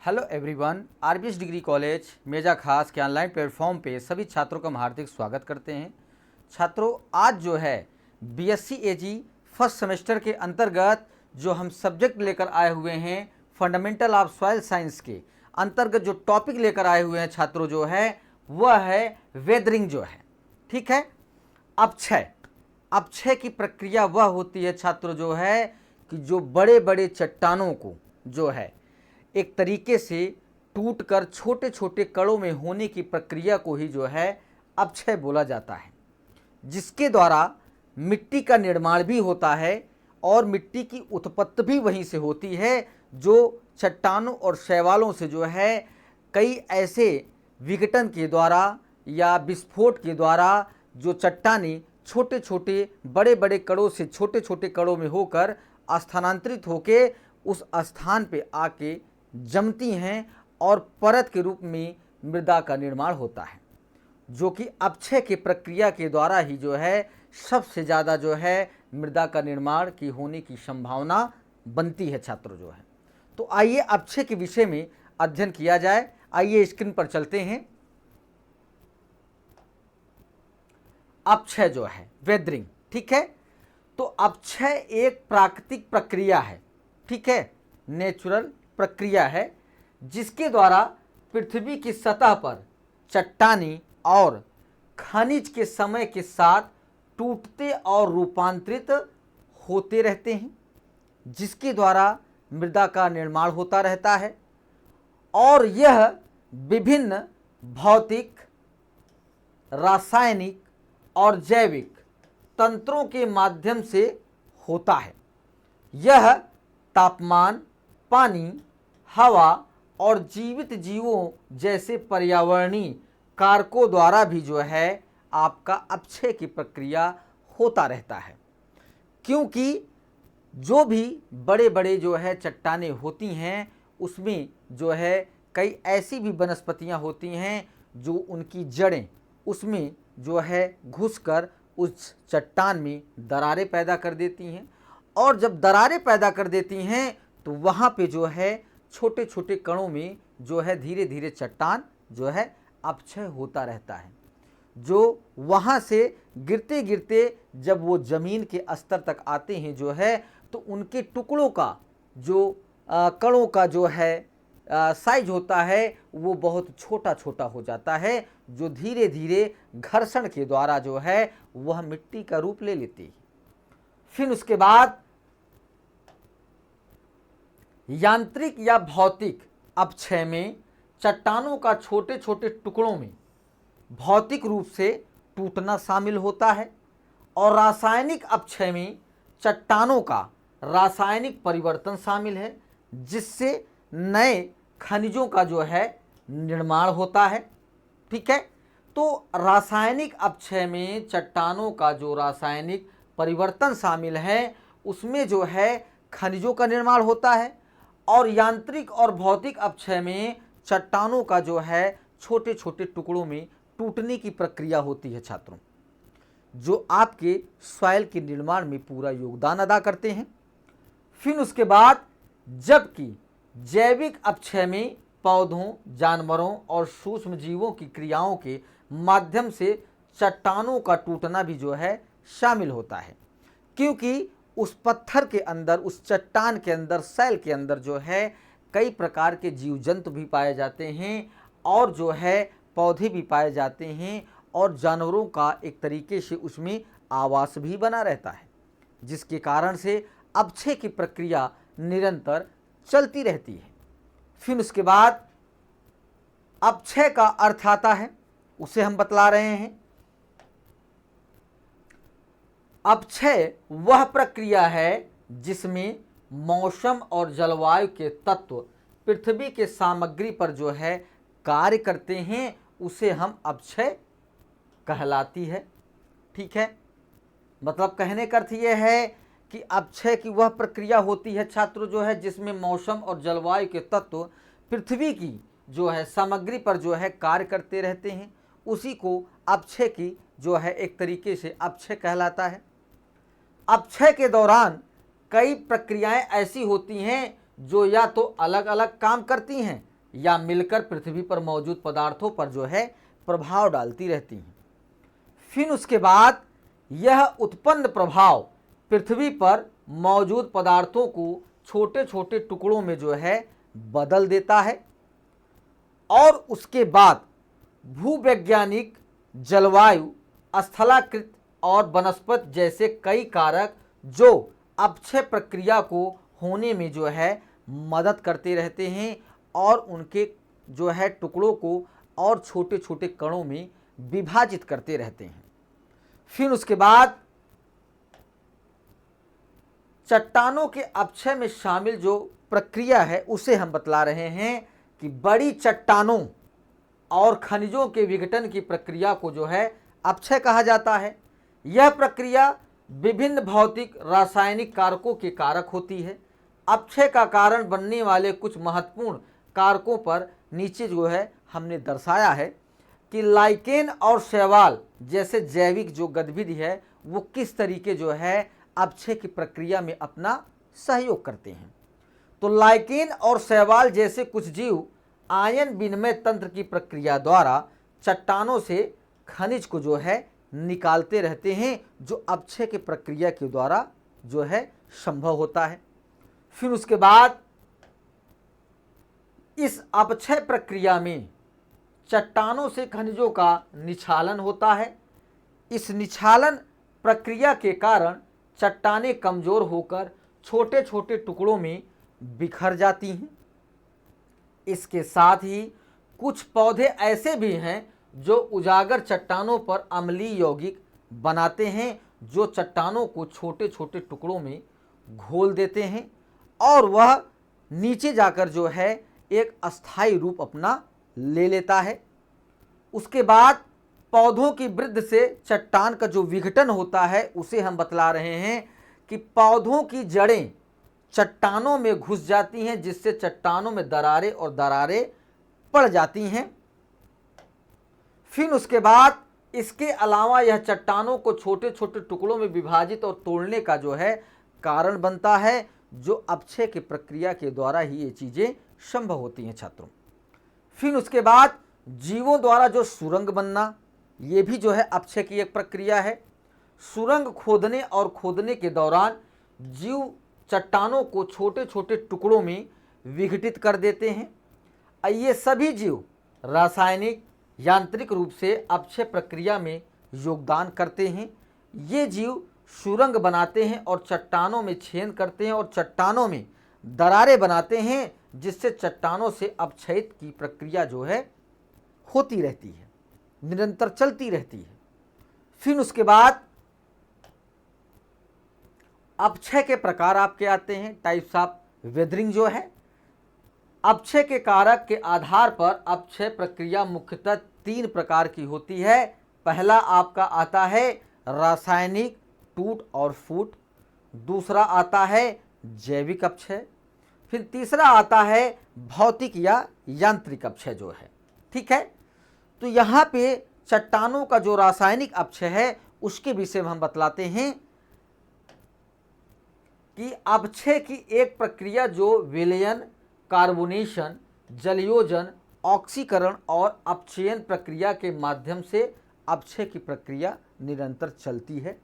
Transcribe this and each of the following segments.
Hello everyone, RBS degree college Meja खास के online platform पे सभी छात्रों का हम हार्दिक स्वागत करते हैं। छात्रों, आज जो है बीएससी एजी फर्स्ट सेमेस्टर के अंतर्गत जो हम सब्जेक्ट लेकर आए हुए हैं, फंडामेंटल ऑफ सॉइल साइंस के अंतर्गत जो टॉपिक लेकर आए हुए हैं छात्रों, जो है वह है वेदरिंग जो है। ठीक है, अपक्षय की प्रक्रिया वह होती है छात्रों जो है कि जो बड़े बड़े चट्टानों को जो है एक तरीके से टूटकर छोटे छोटे कणों में होने की प्रक्रिया को ही जो है अपक्षय बोला जाता है, जिसके द्वारा मिट्टी का निर्माण भी होता है और मिट्टी की उत्पत्ति भी वहीं से होती है, जो चट्टानों और शैवालों से जो है कई ऐसे विघटन के द्वारा या विस्फोट के द्वारा जो चट्टानें छोटे छोटे बड़े बड़े कणों से छोटे छोटे कणों में होकर स्थानांतरित होके उस स्थान पे आके जमती हैं और परत के रूप में मृदा का निर्माण होता है, जो कि अपक्षय की प्रक्रिया के द्वारा ही जो है सबसे ज़्यादा जो है मृदा का निर्माण की होने की संभावना बनती है छात्रों जो है। तो आइए अपक्षय के विषय में अध्ययन किया जाए। आइए स्क्रीन पर चलते हैं। अपक्षय जो है वेदरिंग, ठीक है, तो अपक्षय एक प्राकृतिक प्रक्रिया है, ठीक है, नेचुरल प्रक्रिया है, जिसके द्वारा पृथ्वी की सतह पर चट्टानें और खनिज के समय के साथ टूटते और रूपांतरित होते रहते हैं, जिसके द्वारा मृदा का निर्माण होता रहता है। और यह विभिन्न भौतिक, रासायनिक और जैविक तंत्रों के माध्यम से होता है। यह तापमान, पानी, हवा और जीवित जीवों जैसे पर्यावरणीय कारकों द्वारा भी जो है आपका अपक्षय की प्रक्रिया होता रहता है। क्योंकि जो भी बड़े बड़े जो है चट्टानें होती हैं, उसमें जो है कई ऐसी भी वनस्पतियां होती हैं जो उनकी जड़ें उसमें जो है घुसकर उस चट्टान में दरारें पैदा कर देती हैं, और जब दरारें पैदा कर देती हैं तो वहाँ पे जो है छोटे छोटे कणों में जो है धीरे धीरे चट्टान जो है अपक्षय होता रहता है, जो वहाँ से गिरते गिरते जब वो ज़मीन के स्तर तक आते हैं जो है, तो उनके टुकड़ों का जो कणों का जो है साइज होता है वो बहुत छोटा छोटा हो जाता है, जो धीरे धीरे घर्षण के द्वारा जो है वह मिट्टी का रूप ले लेती है। फिर उसके बाद यांत्रिक या भौतिक अपक्षय में चट्टानों का छोटे छोटे टुकड़ों में भौतिक रूप से टूटना शामिल होता है, और रासायनिक अपक्षय में चट्टानों का रासायनिक परिवर्तन शामिल है, जिससे नए खनिजों का जो है निर्माण होता है। ठीक है, तो रासायनिक अपक्षय में चट्टानों का जो रासायनिक परिवर्तन शामिल है उसमें जो है खनिजों का निर्माण होता है, और यांत्रिक और भौतिक अपक्षय में चट्टानों का जो है छोटे छोटे टुकड़ों में टूटने की प्रक्रिया होती है छात्रों, जो आपके सॉइल के निर्माण में पूरा योगदान अदा करते हैं। फिर उसके बाद जबकि जैविक अपक्षय में पौधों, जानवरों और सूक्ष्म जीवों की क्रियाओं के माध्यम से चट्टानों का टूटना भी जो है शामिल होता है, क्योंकि उस पत्थर के अंदर, उस चट्टान के अंदर, सेल के अंदर जो है कई प्रकार के जीव जंतु भी पाए जाते हैं, और जो है पौधे भी पाए जाते हैं, और जानवरों का एक तरीके से उसमें आवास भी बना रहता है, जिसके कारण से अपक्षय की प्रक्रिया निरंतर चलती रहती है। फिर उसके बाद अपक्षय का अर्थ आता है, उसे हम बतला रहे हैं। अपक्षय वह प्रक्रिया है जिसमें मौसम और जलवायु के तत्व पृथ्वी के सामग्री पर जो है कार्य करते हैं, उसे हम अपक्षय कहलाती है। ठीक है, मतलब कहने का अर्थ यह है कि अपक्षय की वह प्रक्रिया होती है छात्रों जो है जिसमें मौसम और जलवायु के तत्व पृथ्वी की जो है सामग्री पर जो है कार्य करते रहते हैं, उसी को अपक्षय की जो है एक तरीके से अपक्षय कहलाता है। अपक्षय के दौरान कई प्रक्रियाएं ऐसी होती हैं जो या तो अलग अलग काम करती हैं या मिलकर पृथ्वी पर मौजूद पदार्थों पर जो है प्रभाव डालती रहती हैं। फिर उसके बाद यह उत्पन्न प्रभाव पृथ्वी पर मौजूद पदार्थों को छोटे छोटे टुकड़ों में जो है बदल देता है और उसके बाद भूवैज्ञानिक, जलवायु, स्थलाकृत और वनस्पति जैसे कई कारक जो अपक्षय प्रक्रिया को होने में जो है मदद करते रहते हैं और उनके जो है टुकड़ों को और छोटे छोटे कणों में विभाजित करते रहते हैं। फिर उसके बाद चट्टानों के अपक्षय में शामिल जो प्रक्रिया है उसे हम बतला रहे हैं कि बड़ी चट्टानों और खनिजों के विघटन की प्रक्रिया को जो है अपक्षय कहा जाता है। यह प्रक्रिया विभिन्न भौतिक रासायनिक कारकों के कारक होती है। अपक्षय का कारण बनने वाले कुछ महत्वपूर्ण कारकों पर नीचे जो है हमने दर्शाया है कि लाइकेन और शैवाल जैसे जैविक जो गतिविधि है वो किस तरीके जो है अपक्षय की प्रक्रिया में अपना सहयोग करते हैं। तो लाइकेन और शैवाल जैसे कुछ जीव आयन विनिमय तंत्र की प्रक्रिया द्वारा चट्टानों से खनिज को जो है निकालते रहते हैं, जो अपक्षय की प्रक्रिया के द्वारा जो है संभव होता है। फिर उसके बाद इस अपक्षय प्रक्रिया में चट्टानों से खनिजों का निक्षालन होता है। इस निक्षालन प्रक्रिया के कारण चट्टानें कमजोर होकर छोटे छोटे टुकड़ों में बिखर जाती हैं। इसके साथ ही कुछ पौधे ऐसे भी हैं जो उजागर चट्टानों पर अम्लीय यौगिक बनाते हैं, जो चट्टानों को छोटे छोटे टुकड़ों में घोल देते हैं और वह नीचे जाकर जो है एक अस्थायी रूप अपना ले लेता है। उसके बाद पौधों की वृद्धि से चट्टान का जो विघटन होता है उसे हम बतला रहे हैं कि पौधों की जड़ें चट्टानों में घुस जाती हैं, जिससे चट्टानों में दरारें और दरारें पड़ जाती हैं। फिर उसके बाद इसके अलावा यह चट्टानों को छोटे छोटे टुकड़ों में विभाजित और तोड़ने का जो है कारण बनता है, जो अपक्षय की प्रक्रिया के द्वारा ही ये चीज़ें संभव होती हैं छात्रों। फिर उसके बाद जीवों द्वारा जो सुरंग बनना, ये भी जो है अपक्षय की एक प्रक्रिया है। सुरंग खोदने और खोदने के दौरान जीव चट्टानों को छोटे छोटे टुकड़ों में विघटित कर देते हैं। ये सभी जीव रासायनिक, यांत्रिक रूप से अपक्षय प्रक्रिया में योगदान करते हैं। ये जीव सुरंग बनाते हैं और चट्टानों में छेद करते हैं और चट्टानों में दरारें बनाते हैं, जिससे चट्टानों से अपक्षयित की प्रक्रिया जो है होती रहती है, निरंतर चलती रहती है। फिर उसके बाद अपक्षय के प्रकार आपके आते हैं, टाइप्स ऑफ वेदरिंग जो है। अपक्षय के कारक के आधार पर अपक्षय प्रक्रिया मुख्यतः 3 प्रकार की होती है। पहला आपका आता है रासायनिक, टूट और फूट। दूसरा आता है जैविक अपक्षय। फिर तीसरा आता है भौतिक या यांत्रिक अपक्षय जो है। ठीक है, तो यहाँ पे चट्टानों का जो रासायनिक अपक्षय है उसके विषय में हम बतलाते हैं कि अपक्षय की एक प्रक्रिया जो विलयन, कार्बोनेशन, जलयोजन, ऑक्सीकरण और अपक्षयन प्रक्रिया के माध्यम से अपक्षय की प्रक्रिया निरंतर चलती है,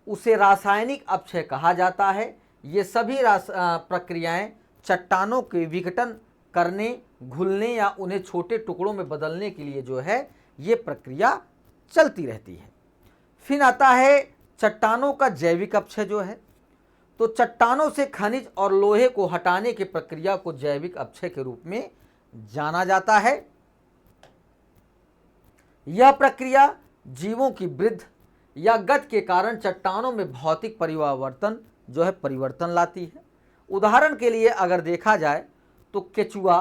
उसे रासायनिक अपक्षय कहा जाता है। ये सभी प्रक्रियाएं चट्टानों के विघटन करने, घुलने या उन्हें छोटे टुकड़ों में बदलने के लिए जो है ये प्रक्रिया चलती रहती है। फिर आता है चट्टानों का जैविक अपक्षय जो है। तो चट्टानों से खनिज और लोहे को हटाने की प्रक्रिया को जैविक अपक्षय के रूप में जाना जाता है। यह प्रक्रिया जीवों की वृद्धि या गति के कारण चट्टानों में भौतिक परिवर्तन जो है परिवर्तन लाती है। उदाहरण के लिए अगर देखा जाए तो केचुआ,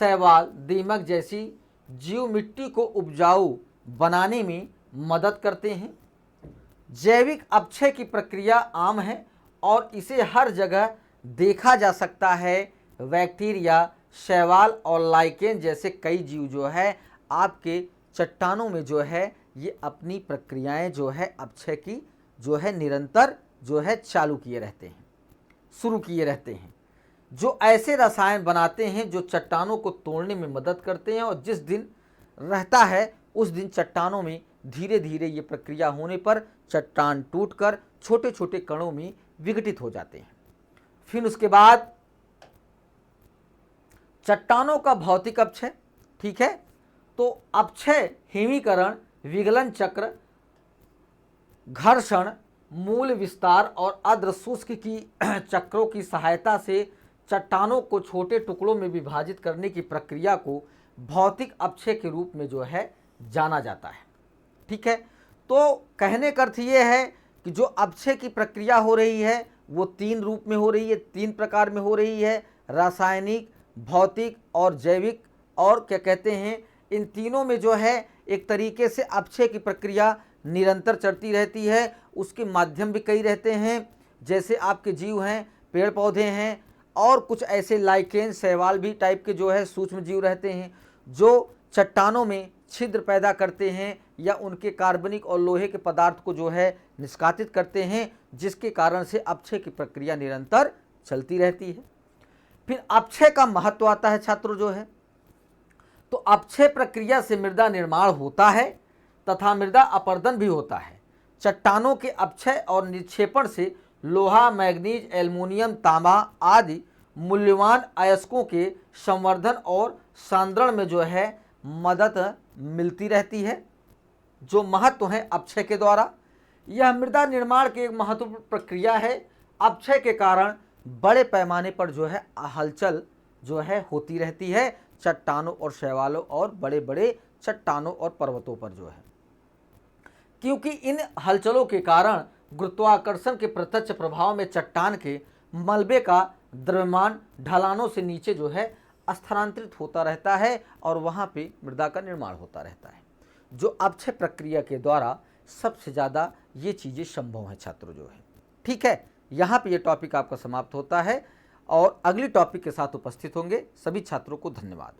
शैवाल, दीमक जैसी जीव मिट्टी को उपजाऊ बनाने में मदद करते हैं। जैविक अपक्षय की प्रक्रिया आम है और इसे हर जगह देखा जा सकता है। बैक्टीरिया, शैवाल और लाइकेन जैसे कई जीव जो है आपके चट्टानों में जो है ये अपनी प्रक्रियाएं जो है अपक्षय की जो है निरंतर जो है चालू किए रहते हैं, शुरू किए रहते हैं। जो ऐसे रसायन बनाते हैं जो चट्टानों को तोड़ने में मदद करते हैं, और जिस दिन रहता है उस दिन चट्टानों में धीरे धीरे ये प्रक्रिया होने पर चट्टान टूटकर छोटे छोटे कणों में विघटित हो जाते हैं। फिर उसके बाद चट्टानों का भौतिक अपक्षय, ठीक है। तो अपक्षय हिमीकरण, विगलन चक्र, घर्षण, मूल विस्तार और अर्ध शुष्क की चक्रों की सहायता से चट्टानों को छोटे टुकड़ों में विभाजित करने की प्रक्रिया को भौतिक अपक्षय के रूप में जो है जाना जाता है, ठीक है। तो कहने का अर्थ ये है कि जो अपक्षय की प्रक्रिया हो रही है वो 3 रूप में हो रही है, 3 प्रकार में हो रही है, रासायनिक, भौतिक और जैविक। और क्या कहते हैं, इन तीनों में जो है एक तरीके से अपक्षय की प्रक्रिया निरंतर चलती रहती है। उसके माध्यम भी कई रहते हैं, जैसे आपके जीव हैं, पेड़ पौधे हैं, और कुछ ऐसे लाइकेन, शैवाल भी टाइप के जो है सूक्ष्म जीव रहते हैं जो चट्टानों में छिद्र पैदा करते हैं या उनके कार्बनिक और लोहे के पदार्थ को जो है निष्कासित करते हैं, जिसके कारण से अपक्षय की प्रक्रिया निरंतर चलती रहती है। फिर अपक्षय का महत्व आता है छात्रों जो है, तो अपक्षय प्रक्रिया से मृदा निर्माण होता है तथा मृदा अपरदन भी होता है। चट्टानों के अपक्षय और निक्षेपण से लोहा, मैग्नीज, एल्युमिनियम, तांबा आदि मूल्यवान अयस्कों के संवर्धन और सांद्रण में जो है मदद मिलती रहती है। जो महत्व है अपक्षय के द्वारा, यह मृदा निर्माण की एक महत्वपूर्ण प्रक्रिया है। अपक्षय के कारण बड़े पैमाने पर जो है हलचल जो है होती रहती है चट्टानों और शैवालों और बड़े बड़े चट्टानों और पर्वतों पर जो है, क्योंकि इन हलचलों के कारण गुरुत्वाकर्षण के प्रत्यक्ष प्रभाव में चट्टान के मलबे का द्रव्यमान ढलानों से नीचे जो है स्थानांतरित होता रहता है और वहाँ पे मृदा का निर्माण होता रहता है। जो अपक्षय प्रक्रिया के द्वारा सबसे ज़्यादा ये चीज़ें संभव हैं छात्रों जो है, ठीक है। यहाँ पे ये टॉपिक आपका समाप्त होता है और अगली टॉपिक के साथ उपस्थित होंगे। सभी छात्रों को धन्यवाद।